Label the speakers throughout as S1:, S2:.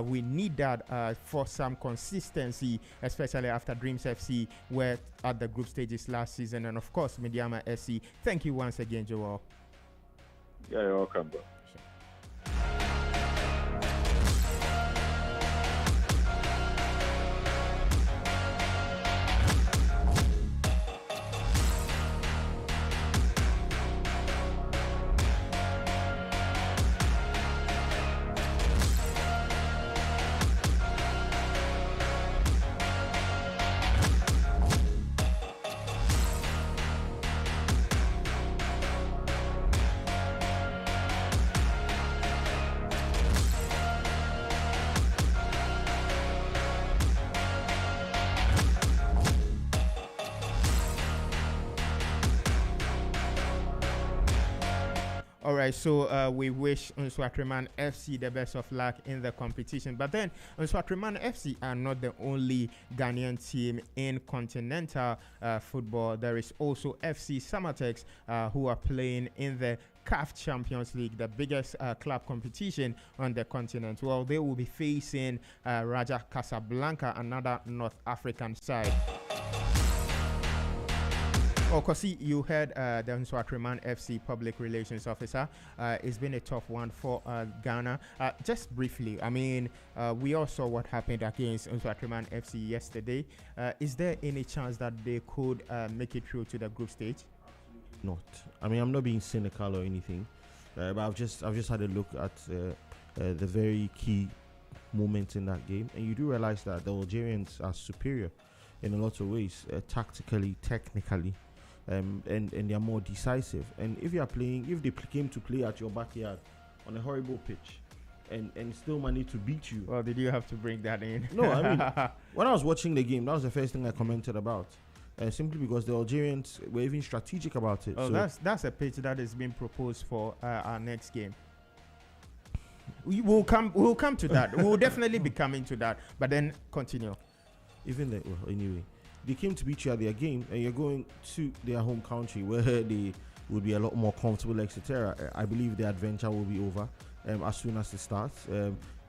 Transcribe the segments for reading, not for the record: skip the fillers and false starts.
S1: we need that for some consistency, especially after Dreams FC were at the group stages last season, and of course Mediama SC. Thank you once again, Joel.
S2: Yeah, you're welcome, bro.
S1: All right, so we wish Nswatreman FC the best of luck in the competition. But then, Nswatreman FC are not the only Ghanaian team in continental football. There is also FC Samatex who are playing in the CAF Champions League, the biggest club competition on the continent. Well, they will be facing Raja Casablanca, another North African side. Oh, Kosi, you heard the Nswatreman FC public relations officer. It's been a tough one for Ghana. Just briefly, I mean, we all saw what happened against Nswatreman FC yesterday. Is there any chance that they could make it through to the group stage?
S3: Not. I mean, I'm not being cynical or anything, but I've just had a look at the very key moments in that game, and you do realize that the Algerians are superior in a lot of ways, tactically, technically. And they are more decisive. And if they came to play at your backyard on a horrible pitch and still managed to beat you.
S1: Well, did you have to bring that in?
S3: No, I mean, when I was watching the game, that was the first thing I commented about. Simply because the Algerians were even strategic about it.
S1: Oh, so that's a pitch that is being proposed for our next game. We'll come to that. We'll definitely be coming to that. But then continue.
S3: Anyway. They came to beat you at their game, and you're going to their home country where they would be a lot more comfortable, etc. I believe the adventure will be over as soon as it starts,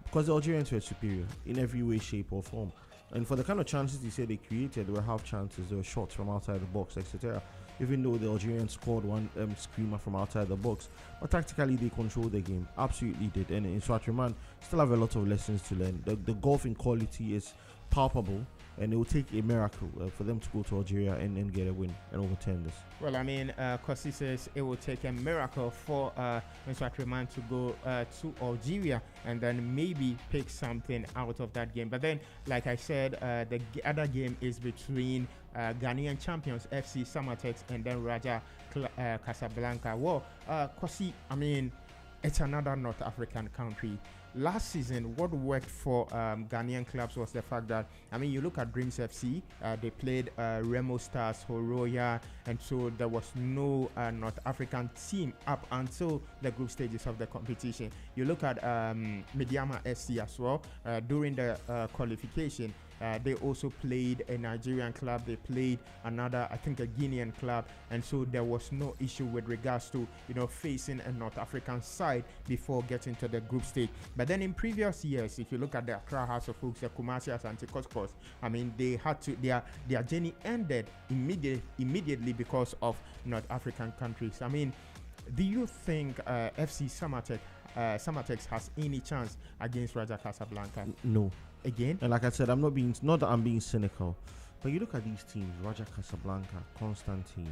S3: because the Algerians were superior in every way, shape, or form. And for the kind of chances they said they created, there were half chances, there were shots from outside the box, etc. Even though the Algerians scored one screamer from outside the box, but tactically they controlled the game, absolutely did. And in Nswatreman still have a lot of lessons to learn. The golfing quality is palpable, and it will take a miracle for them to go to Algeria and get a win and overturn this.
S1: Well, I mean, Kosi says it will take a miracle for Nswatreman to go to Algeria and then maybe pick something out of that game. But then, like I said, the other game is between Ghanaian champions FC Samatex and then Raja Casablanca. Well, Kosi, I mean, it's another North African country. Last season, what worked for Ghanaian clubs was the fact that, I mean, you look at Dreams FC, they played Remo Stars, Horoya, and so there was no North African team up until the group stages of the competition. You look at Mediama SC as well, during the qualification. They also played a Nigerian club. They played another, I think, a Guinean club, and so there was no issue with regards to facing a North African side before getting to the group stage. But then in previous years, if you look at the Accra House of Hooks, the Kumasi Asante Kotokos, I mean, they had to their journey ended immediately because of North African countries. I mean, do you think FC Samatex has any chance against Raja Casablanca?
S3: No.
S1: Again,
S3: and like I said, not that I'm being cynical, but you look at these teams: Raja Casablanca, Constantine,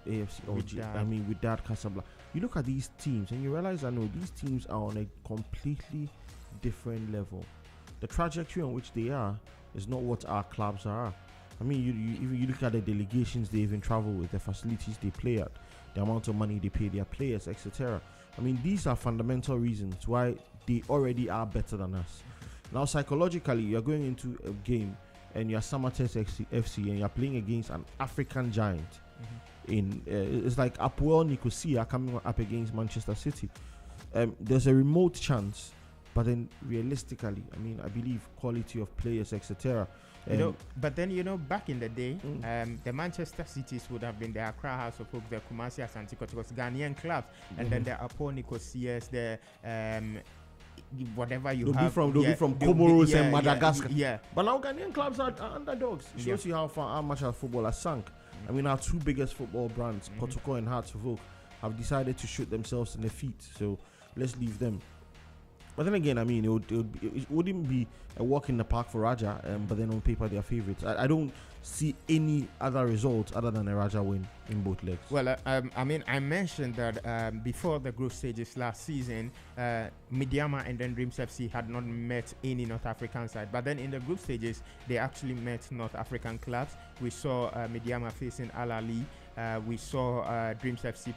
S3: AFC Alger, Wydad Casablanca. You look at these teams and you realize that these teams are on a completely different level. The trajectory on which they are is not what our clubs are. I mean, you look at the delegations they even travel with, the facilities they play at, the amount of money they pay their players, etc. I mean, these are fundamental reasons why they already are better than us. Now, psychologically, you're going into a game and you're Samatex FC and you're playing against an African giant. It's like Apoel Nicosia coming up against Manchester City. There's a remote chance, but then realistically, I mean, I believe quality of players, etc.
S1: But then back in the day, the Manchester Cities would have been the Accra House of Hooks, the Kumasi Asante Kotokos, Ghanaian clubs, and then the Apoel Nicosias, the whatever you
S3: they'll
S1: have.
S3: They'll be from Comoros and Madagascar.
S1: Yeah.
S3: But now Ghanaian clubs are underdogs. It shows you how much our football has sunk. I mean, our two biggest football brands, Kotoko and Hearts of Oak, have decided to shoot themselves in the feet. So let's leave them. But then again, I mean, it wouldn't be a walk in the park for Raja, but then on paper, they're favourites. I don't see any other result other than a Raja win in both legs.
S1: Well, I mean, I mentioned that before the group stages last season, Midyama and then Dreams FC had not met any North African side. But then in the group stages, they actually met North African clubs. We saw Midyama facing Al Ahly. We saw Dreams FC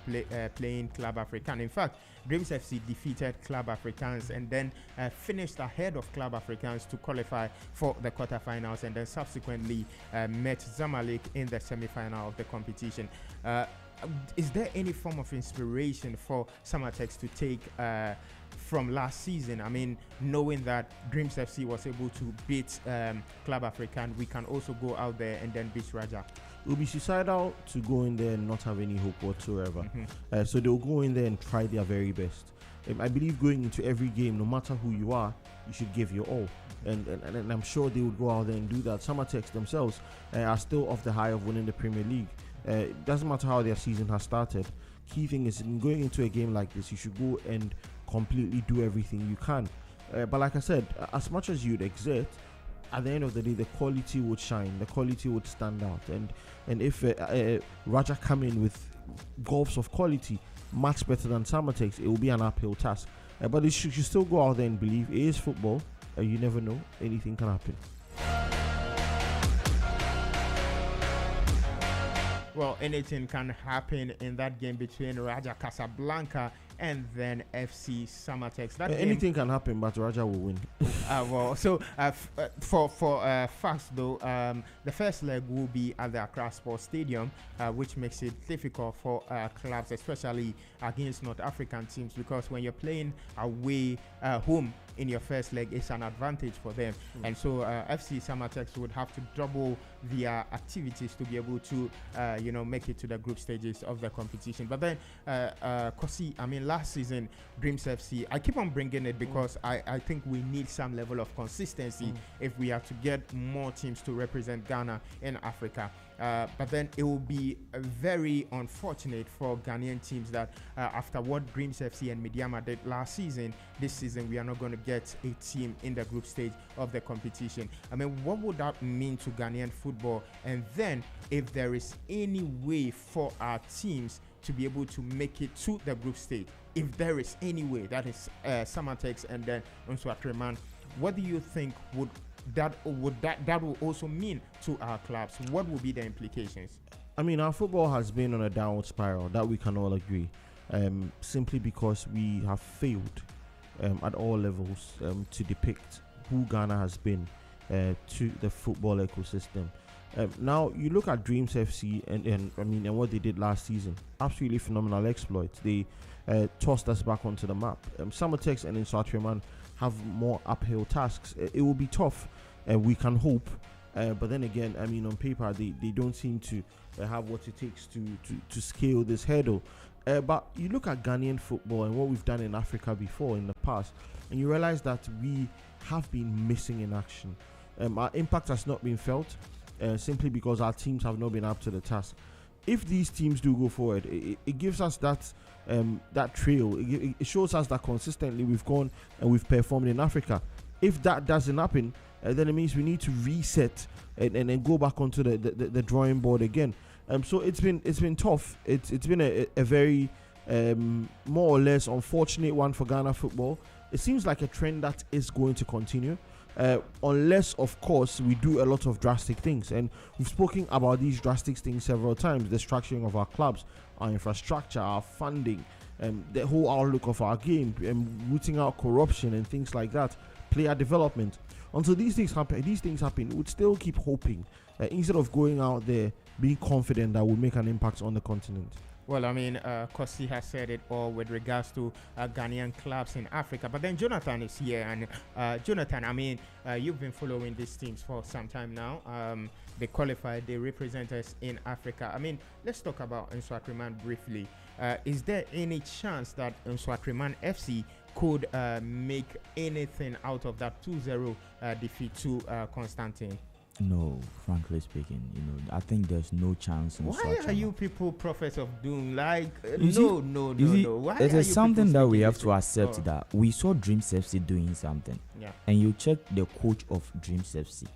S1: playing Club African. In fact, Dreams FC defeated Club Africans and then finished ahead of Club Africans to qualify for the quarterfinals, and then subsequently met Zamalek in the semi-final of the competition. Is there any form of inspiration for Samatex to take from last season? I mean, knowing that Dreams FC was able to beat Club African, we can also go out there and then beat Raja.
S3: It will be suicidal to go in there and not have any hope whatsoever. So they'll go in there and try their very best. I believe going into every game, no matter who you are, you should give your all. And I'm sure they would go out there and do that. Samatex themselves are still off the high of winning the Premier League. It doesn't matter how their season has started. Key thing is, in going into a game like this, you should go and completely do everything you can. But like I said, as much as you'd exert, at the end of the day, the quality would shine, the quality would stand out. And if Raja come in with golfs of quality much better than Samatex, it will be an uphill task. But you should still go out there and believe. It is football. You never know. Anything can happen.
S1: Well, anything can happen in that game between Raja Casablanca and then FC Samatex.
S3: Anything can happen, but Raja will win.
S1: Well, so for facts though, the first leg will be at the Accra Sports Stadium, which makes it difficult for clubs, especially against North African teams, because when you're playing away home in your first leg, it's an advantage for them. And so FC Samatex would have to double their activities to be able to make it to the group stages of the competition. But then Kosi, I mean, last season Dreams FC, I keep on bringing it because I think we need some level of consistency if we are to get more teams to represent Ghana in Africa. But then it will be very unfortunate for Ghanaian teams that after what Dreams FC and Midyama did last season, this season we are not going to get a team in the group stage of the competition. I mean, what would that mean to Ghanaian football? And then if there is any way for our teams to be able to make it to the group stage, if there is any way, that is Samatex and then Nswatreman, what do you think that will also mean to our clubs? What will be the implications?
S3: I mean, our football has been on a downward spiral, that we can all agree, simply because we have failed at all levels to depict who Ghana has been to the football ecosystem. Now you look at Dreams FC and what they did last season. Absolutely phenomenal exploits. They tossed us back onto the map. Samatex and Nswatreman have more uphill tasks. It will be tough, we can hope, but then again, I mean, on paper they don't seem to have what it takes to scale this hurdle. But you look at Ghanaian football and what we've done in Africa before in the past, and you realize that we have been missing in action. Our impact has not been felt simply because our teams have not been up to the task. If these teams do go forward, it gives us that trail. It shows us that consistently we've gone and we've performed in Africa. If that doesn't happen, then it means we need to reset and then go back onto the drawing board again. So it's been tough. It's been a very more or less unfortunate one for Ghana football. It seems like a trend that is going to continue. Unless, of course, we do a lot of drastic things. And we've spoken about these drastic things several times: the structuring of our clubs, our infrastructure, our funding, the whole outlook of our game, rooting out corruption and things like that, player development. Until these things happen, we would still keep hoping instead of going out there being confident that we'll make an impact on the continent.
S1: Well, I mean, Kosi has said it all with regards to Ghanaian clubs in Africa. But then Jonathan is here. And Jonathan, I mean, you've been following these teams for some time now. They qualified, they represent us in Africa. I mean, let's talk about Nswatreman briefly. Is there any chance that Nswatreman FC could make anything out of that 2-0 defeat to Constantine?
S4: No, frankly speaking, I think there's no chance.
S1: Why are you people prophets of doom? Like,
S4: no.
S1: Why
S4: it is something that we have to accept
S1: Oh.
S4: that we saw Dreams FC doing something.
S1: Yeah.
S4: And you check the coach of Dreams FC,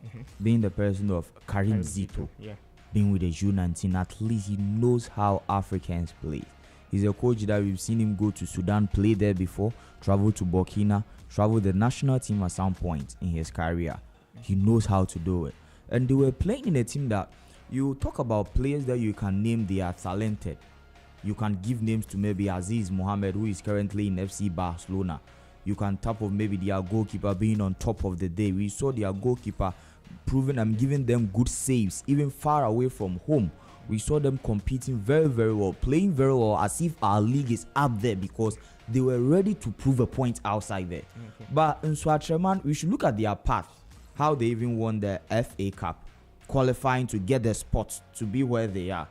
S1: Mhm.
S4: being the person of Karim
S1: Karim
S4: Zito,
S1: Yeah.
S4: being with the U19, at least he knows how Africans play. He's a coach that we've seen him go to Sudan, play there before, travel to Burkina, travel the national team at some point in his career. He knows how to do it. And they were playing in a team that you talk about players that you can name, they are talented. You can give names to maybe Aziz Mohammed, who is currently in FC Barcelona. You can tap of maybe their goalkeeper being on top of the day. We saw their goalkeeper proving and giving them good saves, even far away from home. We saw them competing very, very well, playing very well, as if our league is up there because they were ready to prove a point outside there.
S1: Okay.
S4: But in Swatreman, we should look at their path, how they even won the FA Cup, qualifying to get the spots to be where they are.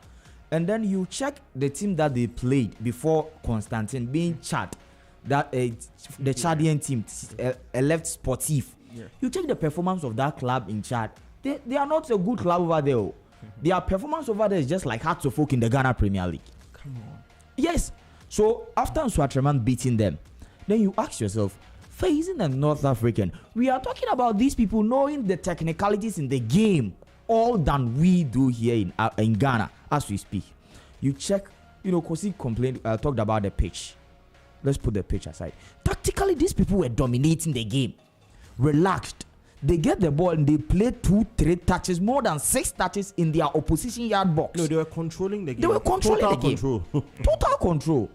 S4: And then you check the team that they played before Constantine, being Chad, that the Chadian team, left Sportif.
S1: Yeah.
S4: You check the performance of that club in Chad. They are not a good club over there. Oh. Their performance over there is just like Hearts of Oak in the Ghana Premier League.
S1: Come on.
S4: Yes. So after Swatreman beating them, then you ask yourself, facing a North African, we are talking about these people knowing the technicalities in the game all than we do here in Ghana as we speak. You check, Kosi talked about the pitch. Let's put the pitch aside. Tactically, these people were dominating the game, relaxed. They get the ball and they play 2-3 touches, more than 6 touches in their opposition yard box.
S3: No, they were controlling the game.
S4: They were controlling
S3: Total
S4: the game.
S3: control.
S4: Total control.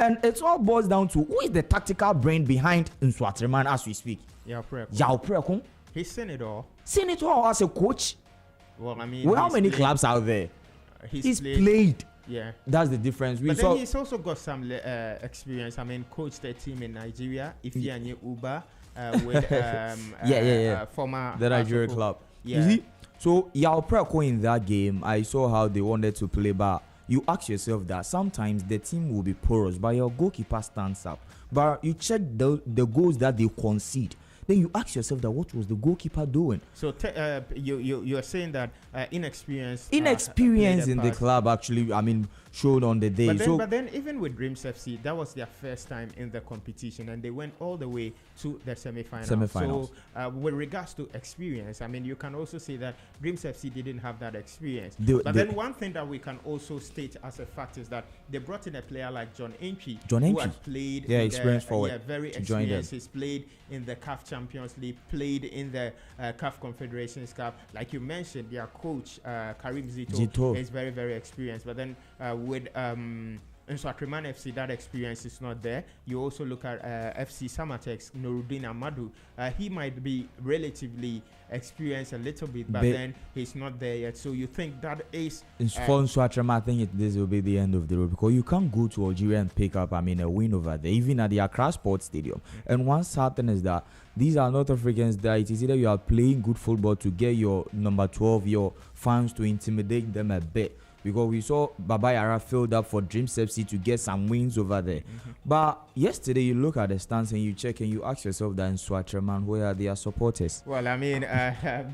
S4: And it all boils down to who is the tactical brain behind Nswatreman as we speak.
S1: Yeah, correct.
S4: Yao Prekon.
S1: He's seen it all.
S4: Seen it all as a coach.
S1: Well, I mean,
S4: Well, how
S1: he's
S4: many
S1: played-
S4: clubs out there?
S1: He's
S4: played.
S1: Yeah.
S4: That's the difference. We
S1: But
S4: saw
S1: then he's also got some experience. I mean, coached a team in Nigeria, Ifeanyi Uba, with former
S4: the Nigeria
S1: Asoko.
S4: club.
S1: Yeah.
S4: You see? So Yao Prekon in that game, I saw how they wanted to play, but you ask yourself that sometimes the team will be porous, but your goalkeeper stands up. But you check the goals that they concede. Then you ask yourself that what was the goalkeeper doing?
S1: So you're saying that inexperience
S4: In
S1: played a
S4: the
S1: part.
S4: club, actually, showed on the day.
S1: But then even with Dreams FC, that was their first time in the competition, and they went all the way to the semi-finals. So with regards to experience, I mean, you can also say that Dreams FC didn't have that experience. Then one thing that we can also state as a fact is that they brought in a player like John Entry, who had played
S4: experienced forward,
S1: very
S4: to join them.
S1: experienced. He's played in the CAF Champions League, played in the CAF Confederations Cup. Like you mentioned, their coach Karim Zito is very, very experienced. But then with Nswatreman FC, that experience is not there. You also look at FC Samatex, Nuruddin Amadou. He might be relatively experienced a little bit, but then he's not there yet. So you think that is...
S4: For Nswatreman, I think this will be the end of the road, because you can't go to Algeria and pick up, a win over there, even at the Accra Sports Stadium. And one certain is that these are North Africans that it is either you are playing good football to get your number 12, your fans to intimidate them a bit. Because we saw Baba Yara filled up for Dreams FC to get some wins over there. But yesterday, you look at the stance and you check and you ask yourself that in Swatreman, where are their supporters?
S1: Well, I mean,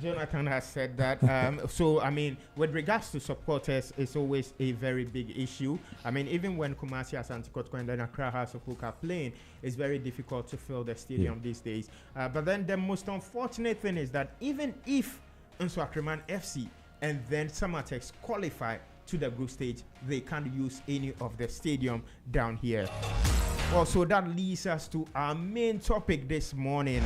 S1: Jonathan has said that. So, I mean, with regards to supporters, it's always a very big issue. I mean, even when Kumasi, Asante Kotoko, and then Accra House of Oak are playing, it's very difficult to fill the stadium these days. But then the most unfortunate thing is that even if Nswatreman FC and then Samatex qualify to the group stage, they can't use any of the stadium down here. Well, so that leads us to our main topic this morning.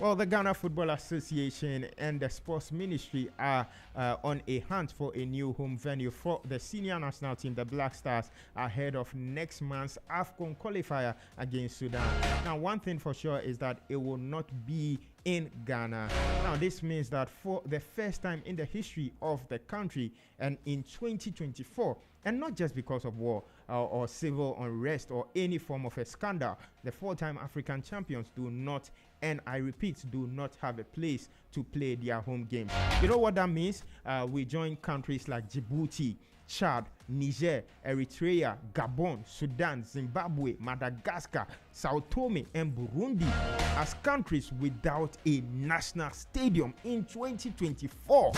S1: Well, the Ghana Football Association and the Sports Ministry are on a hunt for a new home venue for the senior national team, the Black Stars, ahead of next month's AFCON qualifier against Sudan. Now, one thing for sure is that it will not be in Ghana. Now, this means that for the first time in the history of the country and in 2024, and not just because of war or civil unrest or any form of a scandal, the four-time African champions do not, and I repeat, do not have a place to play their home games. You know what that means? We join countries like Djibouti, Chad, Niger, Eritrea, Gabon, Sudan, Zimbabwe, Madagascar, Sao Tome, and Burundi as countries without a national stadium in 2024.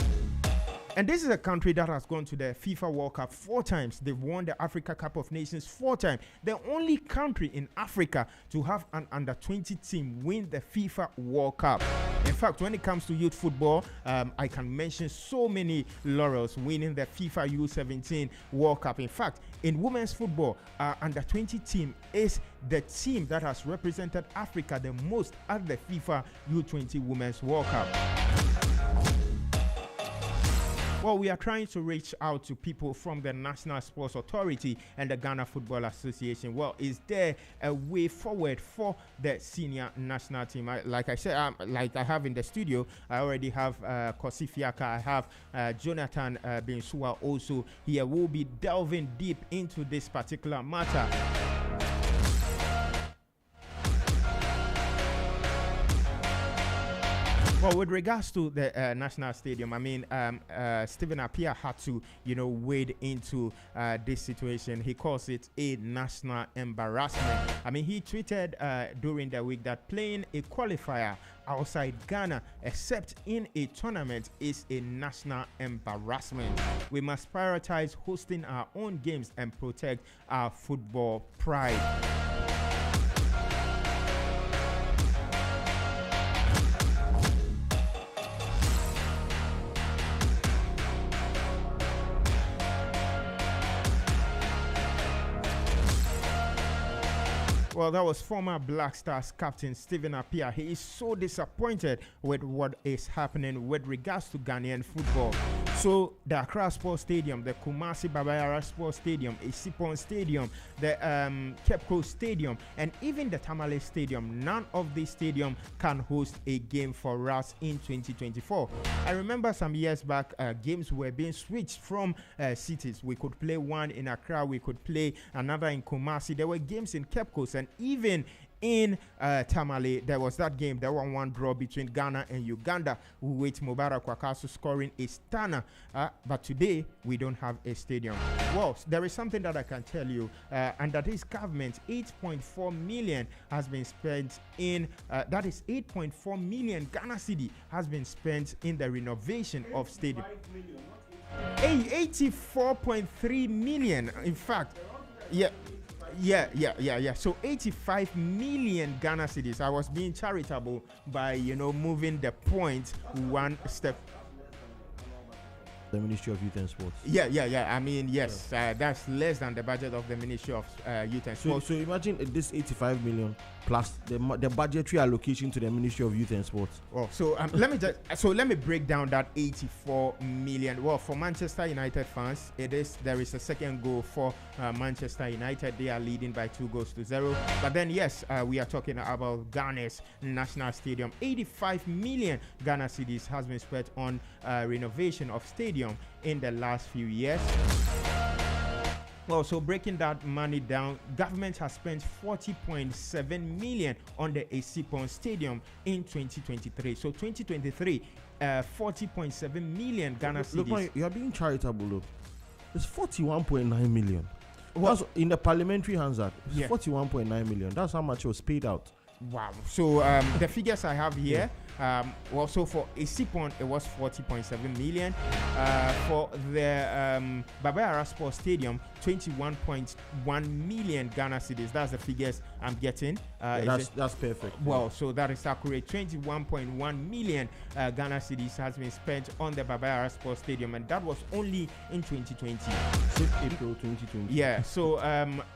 S1: And this is a country that has gone to the FIFA World Cup 4 times. They've won the Africa Cup of Nations 4 times. The only country in Africa to have an under-20 team win the FIFA World Cup. In fact, when it comes to youth football, I can mention so many laurels winning the FIFA U17 World Cup. In fact, in women's football, our under-20 team is the team that has represented Africa the most at the FIFA U20 Women's World Cup. Well, we are trying to reach out to people from the National Sports Authority and the Ghana Football Association. Well, is there a way forward for the senior national team? Like I said, like I have in the studio, I already have Kosi Fiaka, I have Jonathan Bensua also here. We'll be delving deep into this particular matter. Well, with regards to the national stadium, I mean, Stephen Appiah had to, wade into this situation. He calls it a national embarrassment. I mean, he tweeted during the week that playing a qualifier outside Ghana, except in a tournament, is a national embarrassment. We must prioritize hosting our own games and protect our football pride. Well, that was former Black Stars captain Stephen Appiah. He is so disappointed with what is happening with regards to Ghanaian football. So the Accra Sports Stadium, the Kumasi Baba Yara Sports Stadium, Isipon Stadium, the Cape Coast Stadium, and even the Tamale Stadium, none of these stadiums can host a game for us in 2024. I remember some years back, games were being switched from cities. We could play one in Accra, we could play another in Kumasi. There were games in Cape Coast, and even in Tamale, there was that game, the 1-1 draw between Ghana and Uganda, with Mubarak Wakasu scoring a stunner. But today, we don't have a stadium. Well, there is something that I can tell you, and that is government, 8.4 million has been spent in, that is 8.4 million Ghana cedi has been spent in the renovation of stadium. 84.3 million, in fact. Yeah. So 85 million Ghana cedis. I was being charitable by, moving the point one step.
S3: The Ministry of Youth and Sports.
S1: Yeah. I mean, yes, that's less than the budget of the Ministry of Youth and Sports.
S3: So imagine this 85 million plus the budgetary allocation to the Ministry of Youth and Sports.
S1: Oh, so let me break down that 84 million. Well, for Manchester United fans, there is a second goal for Manchester United. They are leading by 2-0. But then, yes, we are talking about Ghana's national stadium. 85 million Ghana cedis has been spent on renovation of stadium in the last few years. Well, so breaking that money down, government has spent 40.7 million on the Isipon Stadium in 2023. So 2023, 40.7 million Ghana cedis.
S3: Look, man, you are being charitable. Look, it's 41.9 million.
S1: Well,
S3: that's in the Parliamentary Hands Act. It's 41.9 million. That's how much was paid out.
S1: Wow. So the figures I have here, so for Isipon, it was 40.7 million. For the Baba Yara Sports Stadium, 21.1 million Ghana cedis. That's the figures I'm getting.
S3: That's perfect.
S1: Well, so that is accurate. 21.1 million Ghana cedis has been spent on the Baba Yara Sports Stadium, and that was only in 2020.
S3: Since April 2020.
S1: Yeah. So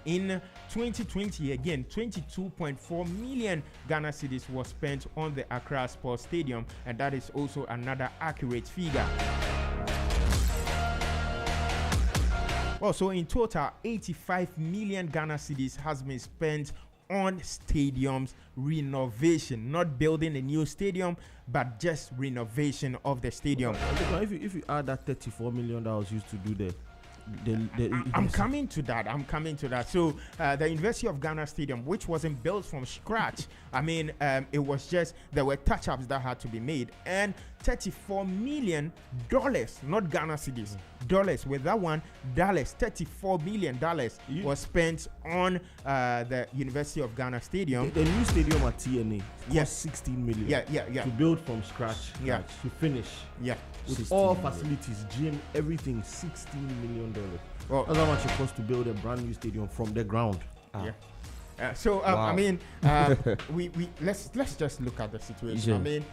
S1: in 2020, again, 22.4 million Ghana cedis was spent on the Accra Sports Stadium, and that is also another accurate figure. Well, so in total, 85 million Ghana cedis has been spent on stadiums renovation, not building a new stadium, but just renovation of the stadium.
S3: If you add that 34 million that was used to do
S1: I'm coming to that. So the University of Ghana Stadium, which wasn't built from scratch, I mean, it was just there were touch-ups that had to be made, and $34 million, not Ghana cedis, dollars. With that one, $34 million was spent on the University of Ghana Stadium.
S3: The new stadium at TNA cost $16 million.
S1: Yeah.
S3: To build from scratch. To finish.
S1: Yeah.
S3: With all facilities, gym, everything, $16 million. Well, that's how much it costs to build a brand new stadium from the ground.
S1: Wow. I mean, we let's just look at the situation.
S4: Sure.
S1: I mean,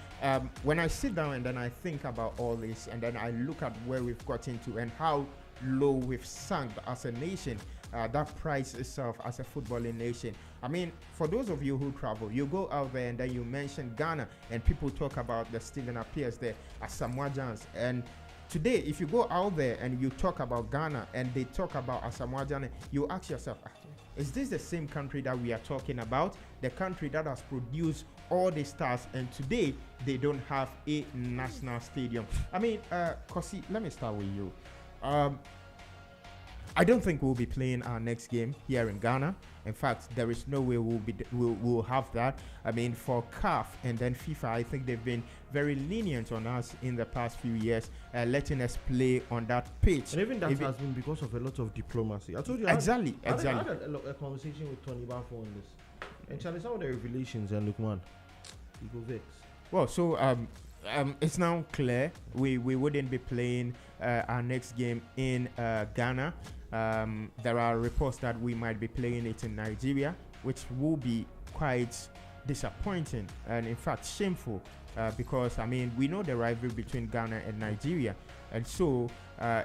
S1: when I sit down and then I think about all this, and then I look at where we've gotten to and how low we've sunk as a nation, that price itself as a footballing nation. I mean, for those of you who travel, you go out there and then you mention Ghana, and people talk about the Stephen Appiahs there, Asamoah Gyan, and today, if you go out there and you talk about Ghana and they talk about Asamoah Gyan, you ask yourself, is this the same country that we are talking about? The country that has produced all the stars, and today they don't have a national stadium. I mean, Kosi, let me start with you. I don't think we'll be playing our next game here in Ghana. In fact, there is no way we'll have that. I mean, for CAF and then FIFA, I think they've been very lenient on us in the past few years, letting us play on that pitch.
S3: And even that has been because of a lot of diplomacy. I told you.
S1: Exactly.
S3: I had a conversation with Tony Bafo on this. And Charlie, some of the revelations, and look, man, you go vex.
S1: Well, so it's now clear we wouldn't be playing our next game in Ghana. There are reports that we might be playing it in Nigeria, which will be quite disappointing and in fact shameful, because I mean, we know the rivalry between Ghana and Nigeria, and so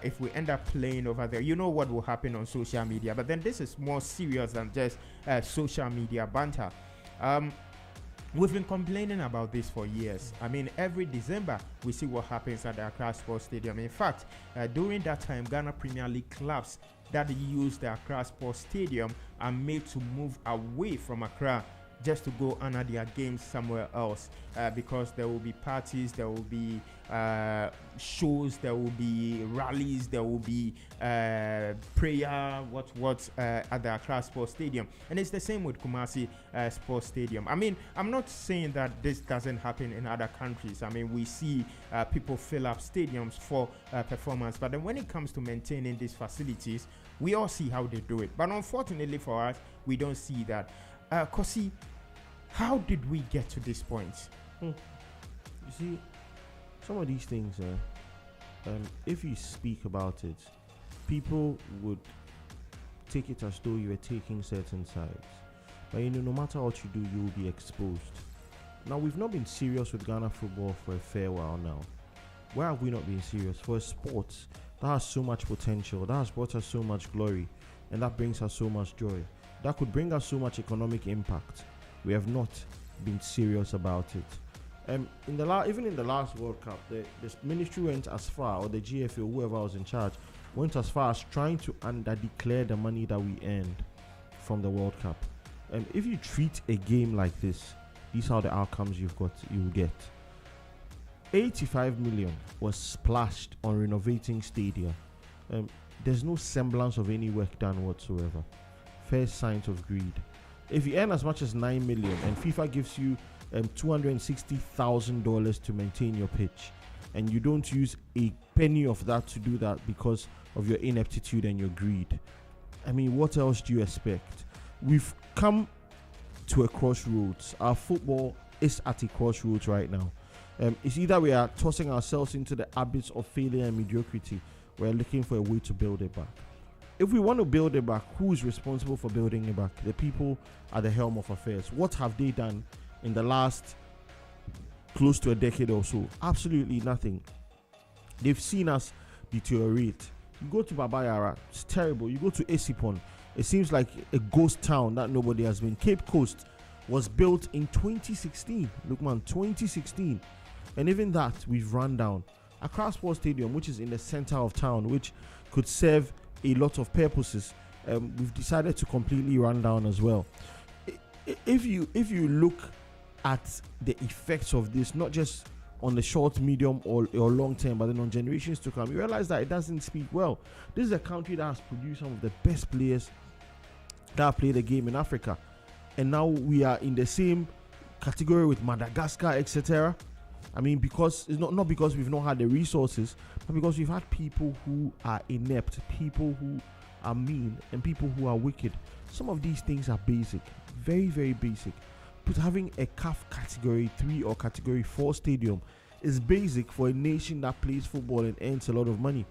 S1: if we end up playing over there, you know what will happen on social media. But then this is more serious than just social media banter. We've been complaining about this for years. I mean, every December, we see what happens at the Accra Sports Stadium. In fact, during that time, Ghana Premier League clubs that use the Accra Sports Stadium are made to move away from Accra just to go honor their games somewhere else, because there will be parties, there will be shows, there will be rallies, there will be prayer, at the Accra Sports Stadium. And it's the same with Kumasi Sports Stadium. I mean, I'm not saying that this doesn't happen in other countries. I mean, we see people fill up stadiums for performance, but then when it comes to maintaining these facilities, we all see how they do it. But unfortunately for us, we don't see that. Kosi, how did we get to this point?
S3: You see, some of these things, if you speak about it, people would take it as though you were taking certain sides. But you know, no matter what you do, you will be exposed. Now, we've not been serious with Ghana football for a fair while now. Why have we not been serious? For a sport that has so much potential, that has brought us so much glory, and that brings us so much joy, that could bring us so much economic impact, we have not been serious about it. Even in the last World Cup, the ministry went as far, or the GFA, whoever was in charge, went as far as trying to under-declare the money that we earned from the World Cup. If you treat a game like this, these are the outcomes you will get. 85 million was splashed on renovating stadia. There's no semblance of any work done whatsoever. First signs of greed. If you earn as much as 9 million and FIFA gives you $260,000 to maintain your pitch, and you don't use a penny of that to do that because of your ineptitude and your greed, I mean, what else do you expect? We've come to a crossroads. Our football is at a crossroads right now. It's either we are tossing ourselves into the abyss of failure and mediocrity, we're looking for a way to build it back. If we want to build it back, who is responsible for building it back? The people at the helm of affairs. What have they done in the last close to a decade or so? Absolutely nothing. They've seen us deteriorate. You go to Baba Yara, it's terrible. You go to Esipon, it seems like a ghost town that nobody has been. Cape Coast was built in 2016. Look, man, 2016. And even that, we've run down. Accra Sports Stadium, which is in the center of town, which could serve a lot of purposes, we've decided to completely run down as well. If you look at the effects of this, not just on the short, medium, or long term, but then on generations to come, you realize that it doesn't speak well. This is a country that has produced some of the best players that play the game in Africa, and now we are in the same category with Madagascar, etc. I mean, because it's not because we've not had the resources, but because we've had people who are inept, people who are mean, and people who are wicked. Some of these things are basic, very, very basic. But having a CAF Category 3 or Category 4 stadium is basic for a nation that plays football and earns a lot of money.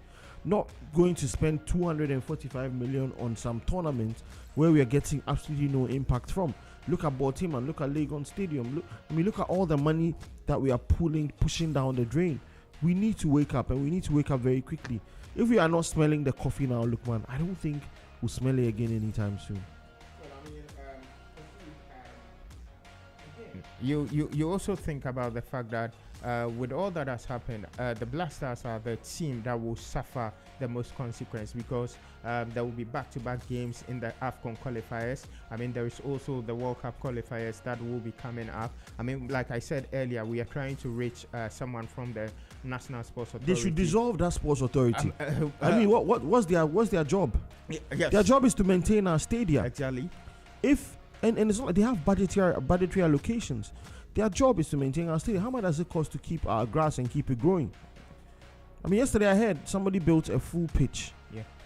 S3: Not going to spend 245 million on some tournament where we are getting absolutely no impact from. Look at Baltimore, look at Legon Stadium. Look at all the money that we are pushing down the drain. We need to wake up, and we need to wake up very quickly. If we are not smelling the coffee now, look, man, I don't think we'll smell it again anytime soon.
S1: You also think about the fact that with all that has happened, the Black Stars are the team that will suffer the most consequence, because there will be back-to-back games in the AFCON qualifiers. I mean, there is also the World Cup qualifiers that will be coming up. I mean, like I said earlier, we are trying to reach someone from the National Sports Authority.
S3: They should dissolve that sports authority. I mean, what's their job?
S1: Yes.
S3: Their job is to maintain our stadia.
S1: Exactly.
S3: And it's not like they have budgetary allocations. Their job is to maintain our stadium. How much does it cost to keep our grass and keep it growing? I mean, yesterday I heard somebody built a full pitch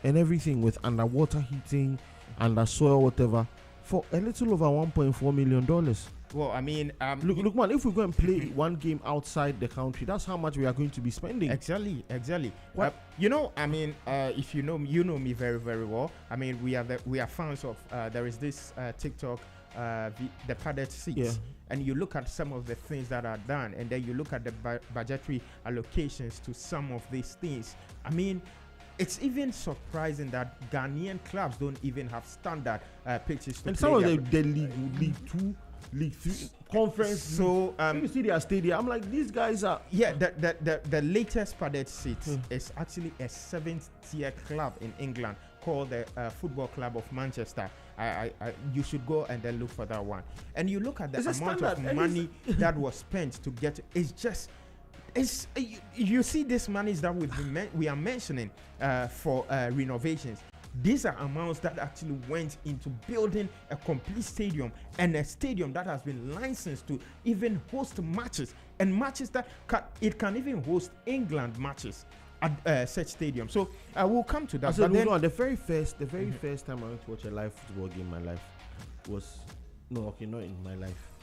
S3: and everything with underwater heating, under soil, whatever, for a little over $1.4 million.
S1: Well, I mean,
S3: look, man, if we go and play one game outside the country, that's how much we are going to be spending.
S1: Exactly. I mean, if you know me very, very well. I mean, we are fans of. There is this TikTok, the padded seats, and you look at some of the things that are done, and then you look at the budgetary allocations to some of these things. I mean, it's even surprising that Ghanaian clubs don't even have standard pitches to
S3: and
S1: play.
S3: And some of the League 2, League 3 conference. So you see their stadium, I'm like, these guys are.
S1: Yeah, the latest padded seat is actually a 7th tier club in England called the Football Club of Manchester. You should go and then look for that one. And you look at the amount of money that was spent to get. You see these monies that we are mentioning for renovations. These are amounts that actually went into building a complete stadium, and a stadium that has been licensed to even host matches, and matches that can even host England matches at such stadium. So I will come to that.
S3: But then, the very first time I went to watch a live football game in my life was not in my life.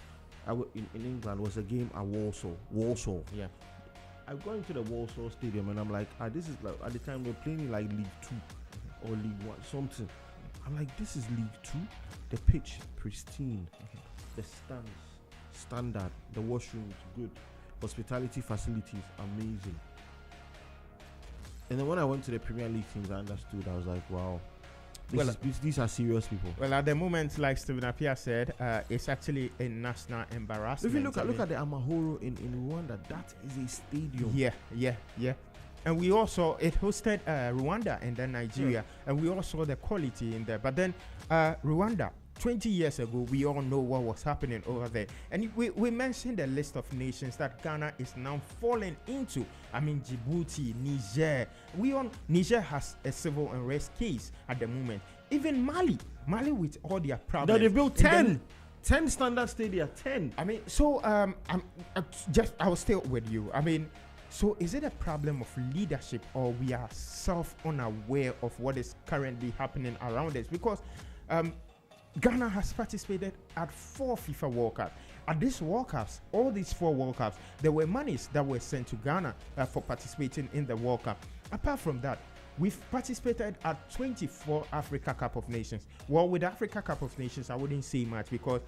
S3: In England was a game at Walsall. Yeah. I go into the Walsall Stadium and I'm like, this is like, at the time we're playing in like League 2 or League 1, something. I'm like, this is League 2. The pitch, pristine. The stands, standard. The washrooms, good. Hospitality facilities, amazing. And then when I went to the Premier League teams, I understood. I was like, wow. These are serious people.
S1: Well, at the moment, like Stephen Appiah said, it's actually a national embarrassment.
S3: If you look at the Amahoro in Rwanda, that is a stadium.
S1: Yeah. And we also, it hosted Rwanda and then Nigeria. And we also saw the quality in there. But then Rwanda, 20 years ago, we all know what was happening over there. And we mentioned the list of nations that Ghana is now falling into. I mean, Djibouti, Niger. Niger has a civil unrest case at the moment. Even Mali with all their problems.
S3: No, they built 10 standard stadia, 10.
S1: I mean, so I will stay with you. I mean, so is it a problem of leadership, or we are self-unaware of what is currently happening around us? Because Ghana has participated at 4 FIFA World Cups. At these World Cups, all these 4 World Cups, there were monies that were sent to Ghana for participating in the World Cup. Apart from that, we've participated at 24 Africa Cup of Nations. Well, with the Africa Cup of Nations, I wouldn't say much, because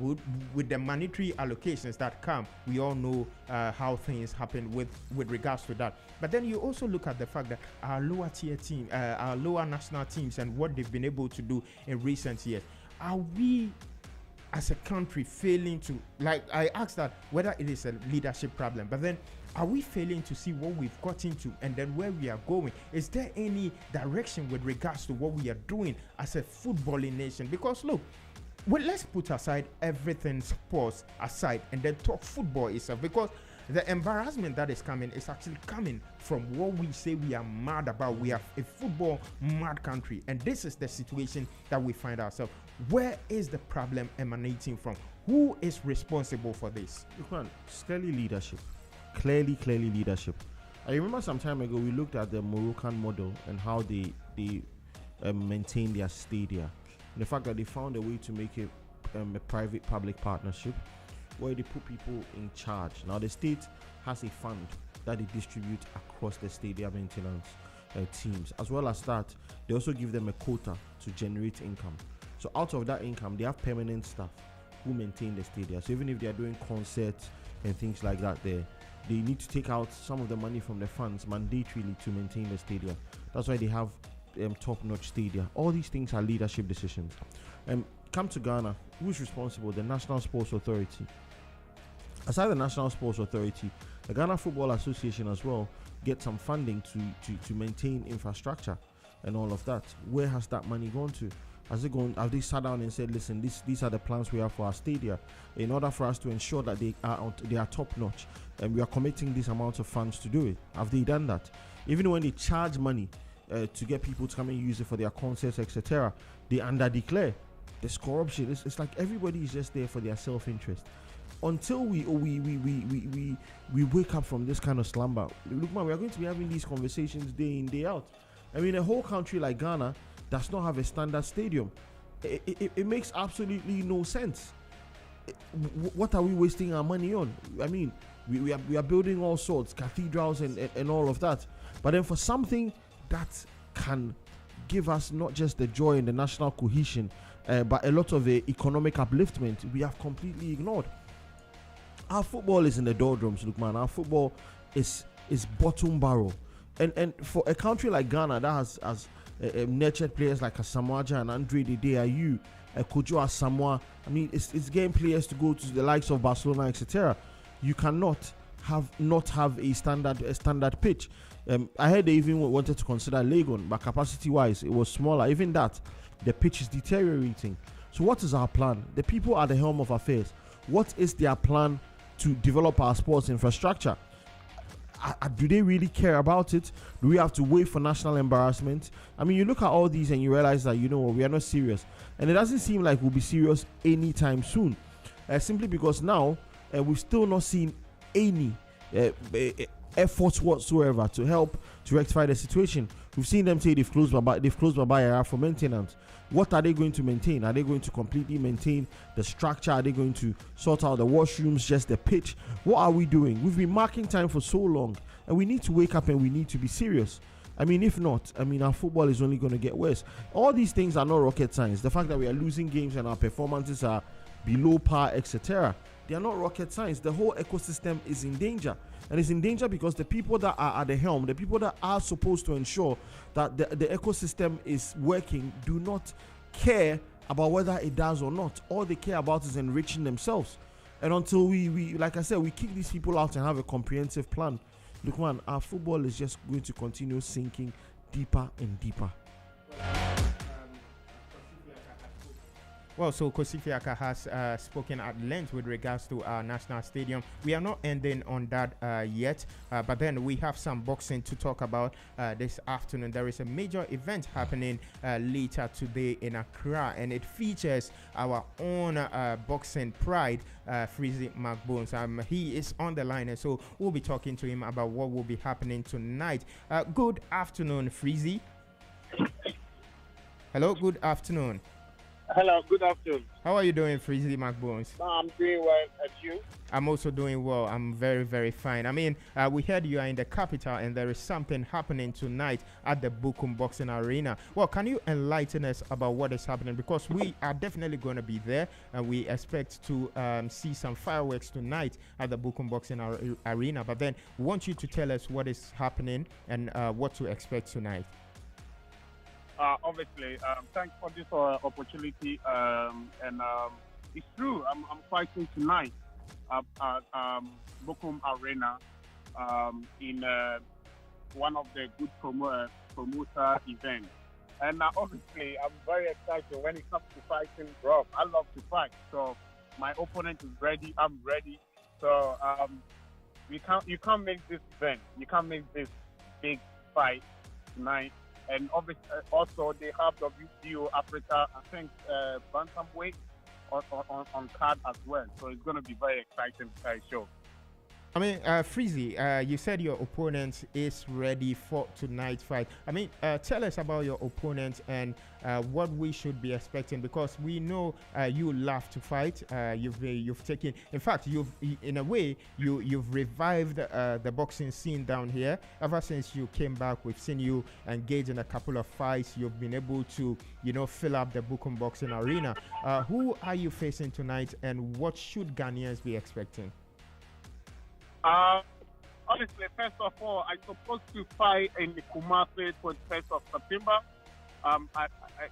S1: with the monetary allocations that come, we all know how things happen with regards to that. But then you also look at the fact that our lower tier team, our lower national teams, and what they've been able to do in recent years. Are we, as a country, failing to, like I asked that, whether it is a leadership problem, but then are we failing to see what we've got into and then where we are going? Is there any direction with regards to what we are doing as a footballing nation? Because look, let's put aside everything sports aside and then talk football itself, because the embarrassment that is coming is actually coming from what we say we are mad about. We are a football mad country, and this is the situation that we find ourselves. Where is the problem emanating from? Who is responsible for this?
S3: Look, man, it's clearly leadership. Clearly leadership. I remember some time ago we looked at the Moroccan model and how they maintain their stadia. And the fact that they found a way to make it a private-public partnership where they put people in charge. Now the state has a fund that they distribute across the stadium maintenance teams. As well as that, they also give them a quota to generate income. So out of that income, they have permanent staff who maintain the stadium. So even if they are doing concerts and things like that, they need to take out some of the money from the funds mandatorily to maintain the stadium. That's why they have top-notch stadia. All these things are leadership decisions. Come to Ghana, who's responsible? The National Sports Authority. Aside the National Sports Authority, the Ghana Football Association as well get some funding to maintain infrastructure and all of that. Where has that money gone to? Has it gone? Have they sat down and said, listen, these are the plans we have for our stadia in order for us to ensure that they are top-notch and we are committing this amount of funds to do it? Have they done that? Even when they charge money to get people to come and use it for their concerts, etc., they under-declare. There's corruption. It's like everybody is just there for their self-interest. Until we wake up from this kind of slumber, look, man, we are going to be having these conversations day in, day out. I mean, a whole country like Ghana does not have a standard stadium. It makes absolutely no sense. What are we wasting our money on? I mean, we are building all sorts, cathedrals and all of that. But then for something that can give us not just the joy and the national cohesion, but a lot of economic upliftment, we have completely ignored. Our football is in the doldrums, look, man. Our football is bottom barrel. And for a country like Ghana that has nurtured players like Asamoah Gyan and Andre Dede Ayew, Kojo Asamoah, I mean, it's getting players to go to the likes of Barcelona, etc. You cannot not have a standard pitch. I heard they even wanted to consider Legon, but capacity-wise, it was smaller. Even that, the pitch is deteriorating. So what is our plan? The people at the helm of affairs, what is their plan to develop our sports infrastructure? Do they really care about it? Do we have to wait for national embarrassment? I mean, you look at all these and you realize that, you know what, we are not serious. And it doesn't seem like we'll be serious anytime soon. Simply because now, we've still not seen any efforts whatsoever to help to rectify the situation. We've seen them say they've closed Baba for maintenance. What are they going to maintain? Are they going to completely maintain the structure? Are they going to sort out the washrooms, just the pitch? What are we doing? We've been marking time for so long, and we need to wake up and we need to be serious. I mean, if not, I mean, our football is only going to get worse. All these things are not rocket science. The fact that we are losing games and our performances are below par, etc., they are not rocket science. The whole ecosystem is in danger. And it's in danger because the people that are at the helm, the people that are supposed to ensure that the ecosystem is working, do not care about whether it does or not. All they care about is enriching themselves. And until we like I said, we kick these people out and have a comprehensive plan, look, man, our football is just going to continue sinking deeper and deeper.
S1: Well, so Kosi Fiaka has spoken at length with regards to our national stadium. We are not ending on that yet, but then we have some boxing to talk about this afternoon. There is a major event happening later today in Accra, and it features our own boxing pride, Freezy McBones. He is on the line, and so we'll be talking to him about what will be happening tonight. Good afternoon, Freezy. Hello, good afternoon.
S5: Hello, good afternoon.
S1: How are you doing, Freezy McBones?
S5: I'm doing well, and you?
S1: I'm also doing well. I'm very, very fine. I mean, we heard you are in the capital and there is something happening tonight at the Bukum Boxing Arena. Well, can you enlighten us about what is happening? Because we are definitely going to be there and we expect to see some fireworks tonight at the Bukum Boxing Arena. But then we want you to tell us what is happening and what to expect tonight.
S5: Obviously, thanks for this opportunity. It's true, I'm fighting tonight at Bukum Arena in one of the good promoter events. And obviously, I'm very excited when it comes to fighting, bro. I love to fight. So my opponent is ready. I'm ready. So you can't make this event. You can't make this big fight tonight. And obviously, also they have WBO Africa, I think, bantamweight on card as well. So it's going to be very exciting show.
S1: I mean, Freezy, you said your opponent is ready for tonight's fight. I mean, tell us about your opponent and what we should be expecting, because we know you love to fight. You've taken, in fact, in a way, you've revived the boxing scene down here. Ever since you came back, we've seen you engage in a couple of fights. You've been able to, fill up the Bukum Boxing Arena. Who are you facing tonight, and what should Ghanaians be expecting?
S5: Honestly, first of all, I'm supposed to fight in the Kumasi 21st of September.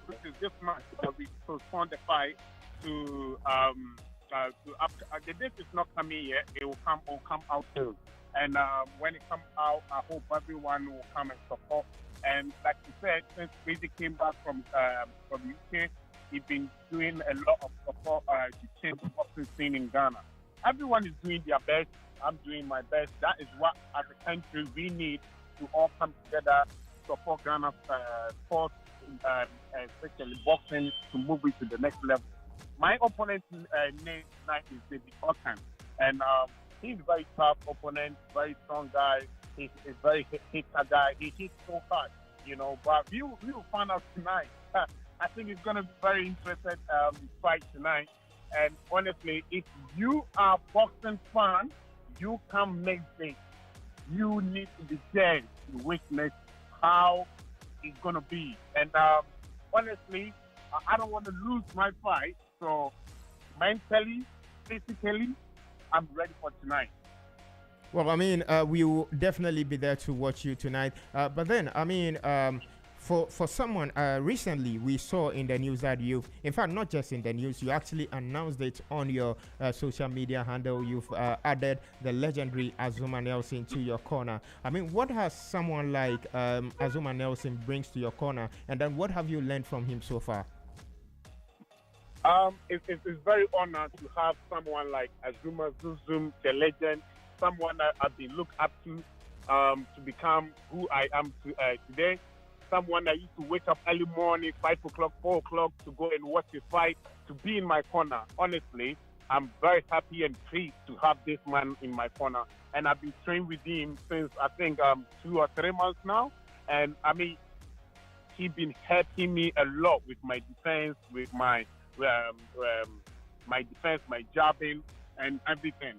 S5: Which is this month, we postponed the fight to after. The date is not coming yet. It will come out soon. And when it comes out, I hope everyone will come and support. And like you said, since Freezy came back from UK, he's been doing a lot of support to change the boxing scene in Ghana. Everyone is doing their best. I'm doing my best. That is what, as a country, we need to all come together, support Ghana's sports, especially boxing, to move it to the next level. My opponent's name tonight is David Okan, and he's a very tough opponent, very strong guy. He's a very hitter guy. He hits so hard, but we will find out tonight. I think it's going to be very interesting fight tonight. And honestly, if you are a boxing fan, you can make this. You need to be there to witness how it's going to be. And honestly, I don't want to lose my fight. So mentally, physically, I'm ready for tonight.
S1: Well, I mean, we will definitely be there to watch you tonight. But then, I mean, for someone, recently we saw in the news that you've, in fact, not just in the news, you actually announced it on your social media handle. You've added the legendary Azumah Nelson to your corner. I mean, what has someone like Azumah Nelson brings to your corner? And then what have you learned from him so far?
S5: It's very honored to have someone like Azumah Zuzum, the legend, someone that I've been looked up to become who I am today. Someone that used to wake up early morning, 5 o'clock, 4 o'clock, to go and watch the fight, to be in my corner. Honestly, I'm very happy and pleased to have this man in my corner. And I've been training with him since, I think, 2 or 3 months now. And, I mean, he's been helping me a lot with my defense, with my defense, my jabbing, and everything,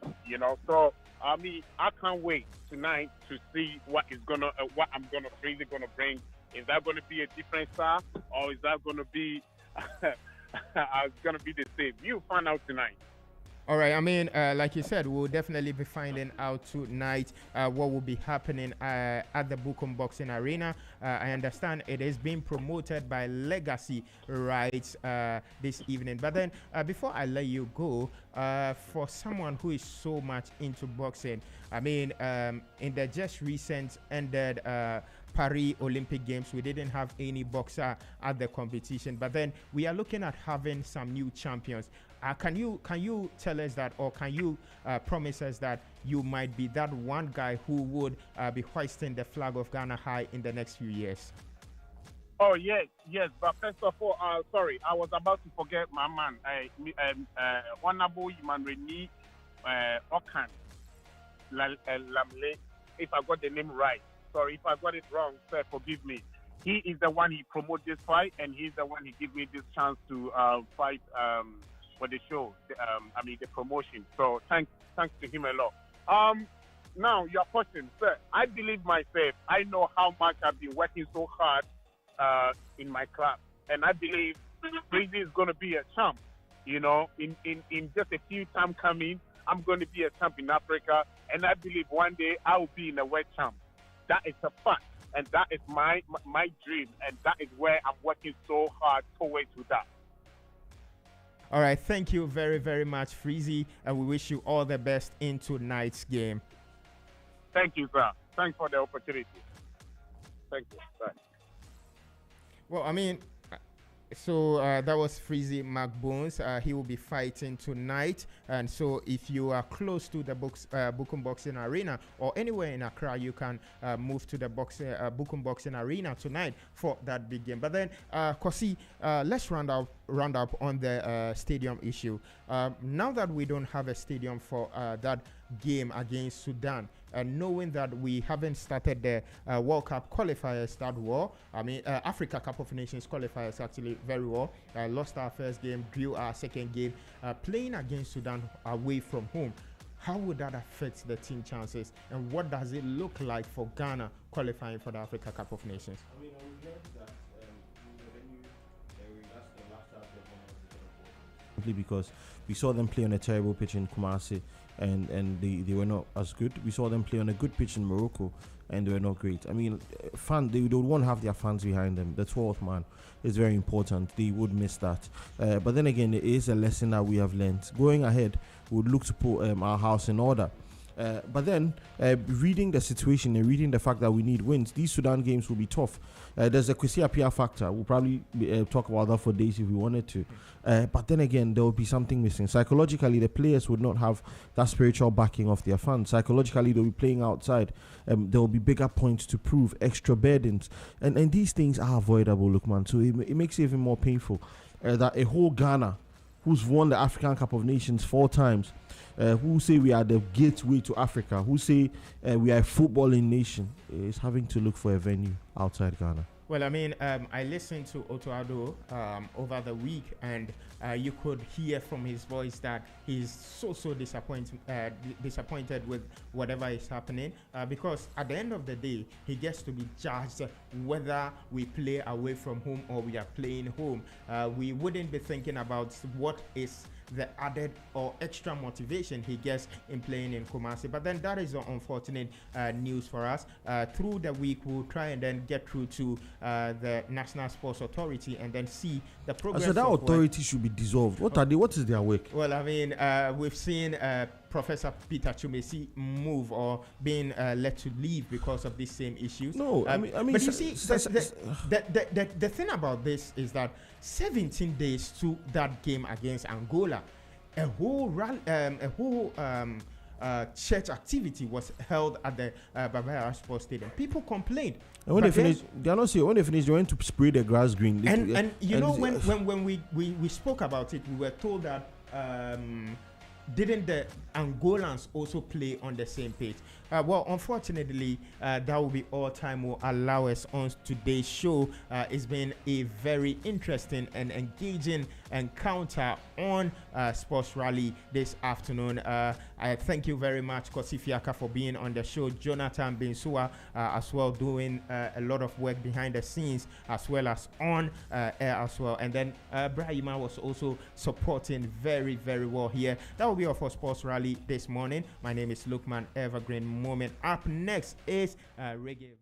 S5: So, I mean, I can't wait tonight to see what I'm really gonna bring. Is that going to be a different star, or is that going to be the same? You'll find out tonight.
S1: All right. I mean, like you said, we'll definitely be finding out tonight what will be happening at the Bukum Boxing Arena. I understand it is being promoted by Legacy Rights this evening. But then, before I let you go, for someone who is so much into boxing, I mean, in the just recent ended Paris Olympic Games, we didn't have any boxer at the competition, but then we are looking at having some new champions. Can you tell us that, or can you promise us that you might be that one guy who would be hoisting the flag of Ghana high in the next few years?
S5: Oh yes. But first of all, sorry, I was about to forget my man, Honorable Imanreni Okan Lamle. If I got the name right. Sorry, if I got it wrong, sir, forgive me. He is the one he promoted this fight, and he's the one he gave me this chance to fight for the show. The promotion. So thanks to him a lot. Now your question, sir. I believe myself. I know how much I've been working so hard in my club, and I believe Freezy is going to be a champ. In just a few time coming, I'm going to be a champ in Africa, and I believe one day I will be in a world champ. That is a fact, and that is my dream, and that is where I'm working so hard towards that.
S1: All right, thank you very, very much, Freezy, and we wish you all the best in tonight's game.
S5: Thank you, sir. Thanks for the opportunity. Thank you. Bye.
S1: Well, I mean, So that was Freezy McBones. He will be fighting tonight. And so if you are close to the Bukum Boxing Arena or anywhere in Accra, you can move to the Bukum Boxing Arena tonight for that big game. But then, Kosi, let's round up on the stadium issue. Now that we don't have a stadium for that game against Sudan, knowing that we haven't started the World Cup qualifiers that well, Africa Cup of Nations qualifiers actually very well. Lost our first game, drew our second game, playing against Sudan away from home. How would that affect the team chances, and what does it look like for Ghana qualifying for the Africa Cup of Nations?
S3: I mean, I learned that simply because we saw them play on a terrible pitch in Kumasi, and they were not as good. We saw them play on a good pitch in Morocco, and they were not great. I mean, they would want to have their fans behind them. The 12th man is very important. They would miss that. But then again, it is a lesson that we have learned. Going ahead, we would look to put our house in order. But then, reading the situation and reading the fact that we need wins, these Sudan games will be tough. There's a Kwesi Appiah factor. We'll probably talk about that for days if we wanted to. But then again, there will be something missing. Psychologically, the players would not have that spiritual backing of their fans. Psychologically, they'll be playing outside. There will be bigger points to prove, extra burdens. And these things are avoidable, Lukman. So it makes it even more painful that a whole Ghana, who's won the African Cup of Nations 4 times, who say we are the gateway to Africa, who say we are a footballing nation, is having to look for a venue outside Ghana.
S1: Well, I listened to Otto Addo over the week, and you could hear from his voice that he's so disappointed with whatever is happening, because at the end of the day, he gets to be judged whether we play away from home or we are playing home. We wouldn't be thinking about what is the added or extra motivation he gets in playing in Kumasi. But then that is the unfortunate news for us. Through the week, we'll try and then get through to the National Sports Authority and then see the progress.
S3: So that authority should be dissolved. What is their work?
S1: Well, we've seen Professor Peter Chumesi move or being let to leave because of these same issues.
S3: No,
S1: but you see, the thing about this is that 17 days to that game against Angola, a whole church activity was held at the Barbara Sports Stadium. People complained.
S3: And when they finished, they went to spray the grass green.
S1: And when we spoke about it, we were told that didn't the Angolans also play on the same page? Well, unfortunately, that will be all time will allow us on today's show. It's been a very interesting and engaging encounter on Sports Rally this afternoon. I thank you very much, Kosi Fiaka, for being on the show. Jonathan Bensua as well, doing a lot of work behind the scenes as well as on air as well. And then Brahima was also supporting very, very well here. That will be all for Sports Rally this morning. My name is Lukman Evergreen Moment. Up next is Reggae.